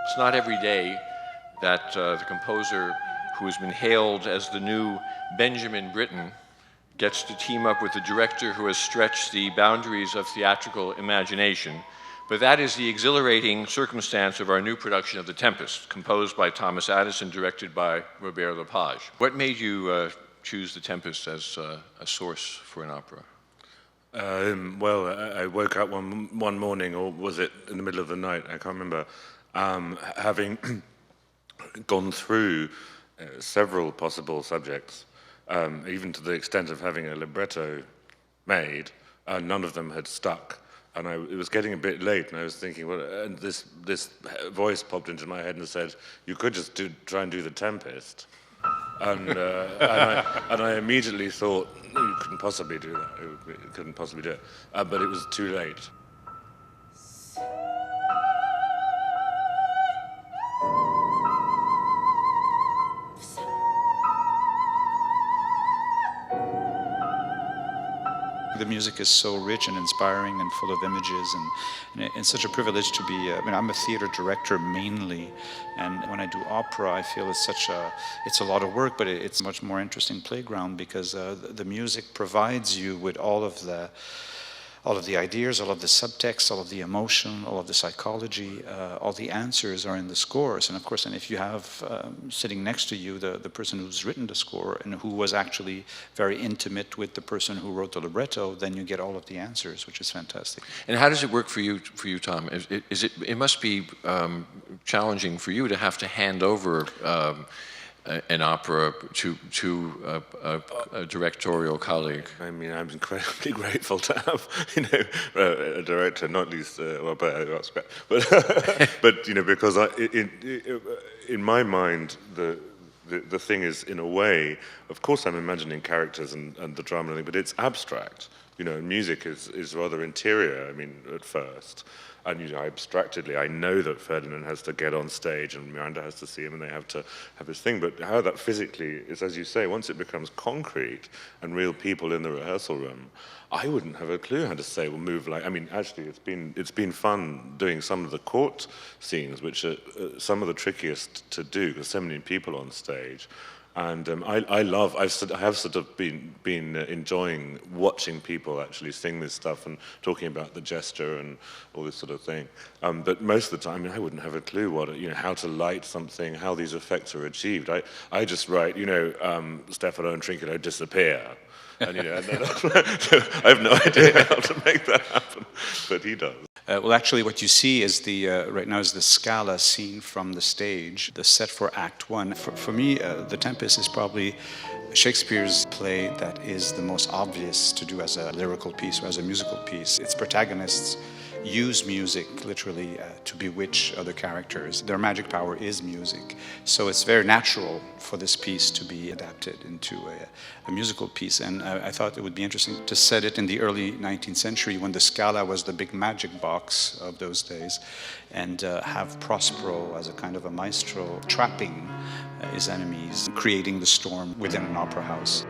It's not every day that the composer who has been hailed as the new Benjamin Britten gets to team up with the director who has stretched the boundaries of theatrical imagination. But that is the exhilarating circumstance of our new production of The Tempest, composed by Thomas Adès and directed by Robert Lepage. What made you choose The Tempest as a source for an opera? Well, I woke up one morning, or was it in the middle of the night, I can't remember, having gone through several possible subjects, even to the extent of having a libretto made, none of them had stuck. And it was getting a bit late, and I was thinking, well, and this voice popped into my head and said, you could just try and do The Tempest. And I immediately thought, no, you couldn't possibly do that. You couldn't possibly do it. But it was too late. The music is so rich and inspiring and full of images, and it's such a privilege to be, I'm a theater director mainly, and when I do opera, I feel it's a lot of work, but it's a much more interesting playground because the music provides you with all of the ideas, all of the subtext, all of the emotion, all of the psychology, all the answers are in the scores. And of course, if you have sitting next to you the person who's written the score and who was actually very intimate with the person who wrote the libretto, then you get all of the answers, which is fantastic. And how does it work for you, Tom? It must be challenging for you to have to hand over an opera to a directorial colleague. I mean, I'm incredibly grateful to have, a director, not least, but because in my mind, the thing is, in a way, of course, I'm imagining characters and the drama and everything, but it's abstract. Music is rather interior. I mean, at first. And abstractedly, I know that Ferdinand has to get on stage and Miranda has to see him and they have to have this thing. But how that physically is, as you say, once it becomes concrete and real people in the rehearsal room, I wouldn't have a clue how to say, well, move like. I mean, actually, it's been fun doing some of the court scenes, which are some of the trickiest to do because so many people on stage. And I have sort of been enjoying watching people actually sing this stuff and talking about the gesture and all this sort of thing. But most of the time, I wouldn't have a clue how to light something, how these effects are achieved. I just write, Stefano and Trinculo disappear. And, I have no idea how to make that happen, but he does. Well, actually, what you see is right now is the Scala scene from the stage, the set for Act 1. For me, The Tempest is probably Shakespeare's play that is the most obvious to do as a lyrical piece or as a musical piece. Its protagonists use music literally to bewitch other characters. Their magic power is music. So it's very natural for this piece to be adapted into a musical piece. And I thought it would be interesting to set it in the early 19th century when the Scala was the big magic box of those days, and have Prospero as a kind of a maestro trapping his enemies, creating the storm within an opera house.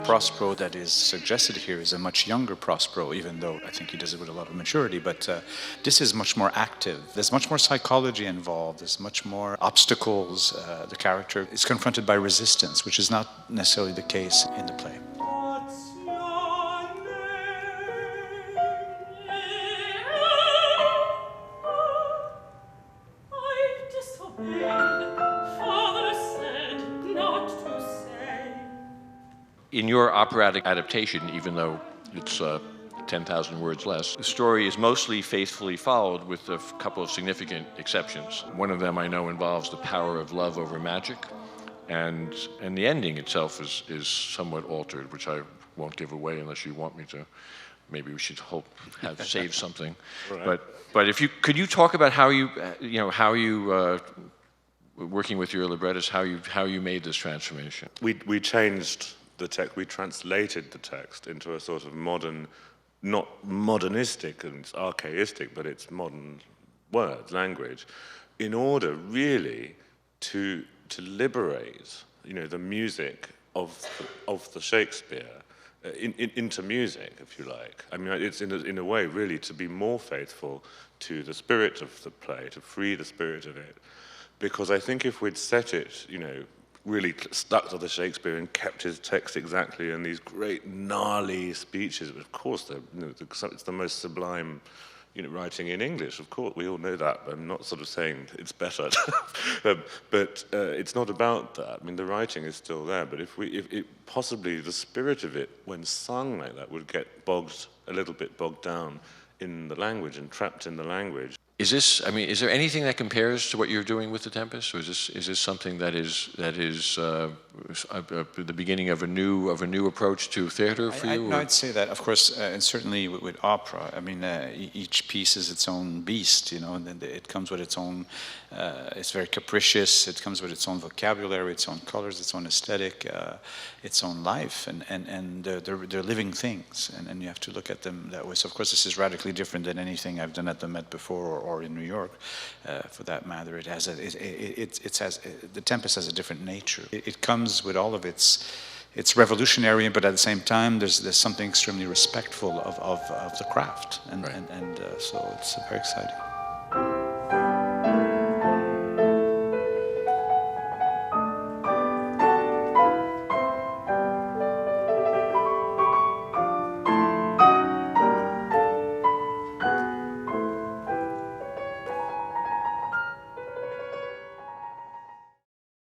Prospero that is suggested here is a much younger Prospero, even though I think he does it with a lot of maturity, but this is much more active. There's much more psychology involved. There's much more obstacles. The character is confronted by resistance, which is not necessarily the case in the play. In your operatic adaptation, even though it's 10,000 words less, the story is mostly faithfully followed with a couple of significant exceptions. One of them I know involves the power of love over magic, and the ending itself is somewhat altered, which I won't give away unless you want me to. Maybe we should have saved something. Right. But could you talk about how you working with your librettist, how you made this transformation? We changed the text. We translated the text into a sort of modern, not modernistic and it's archaistic, but it's modern words, language, in order really to liberate, the music of the Shakespeare into music, if you like. I mean, it's in a way really to be more faithful to the spirit of the play, to free the spirit of it. Because I think if we'd set it, really stuck to the Shakespeare and kept his text exactly, and these great gnarly speeches, of course, it's the most sublime writing in English, of course, we all know that. I'm not sort of saying it's better, but it's not about that. I mean, the writing is still there, but if possibly the spirit of it, when sung like that, would get a little bit bogged down in the language and trapped in the language. Is there anything that compares to what you're doing with the Tempest, or is this something that is the beginning of a new approach to theater for you? No, I'd say that, of course, and certainly with opera. I mean, each piece is its own beast, and then it comes with its own. It's very capricious. It comes with its own vocabulary, its own colors, its own aesthetic, its own life, and they're living things, and you have to look at them that way. So, of course, this is radically different than anything I've done at the Met before, or in New York, for that matter. It has the Tempest has a different nature. It comes with all of its revolutionary, but at the same time, there's something extremely respectful of the craft, and so it's very exciting.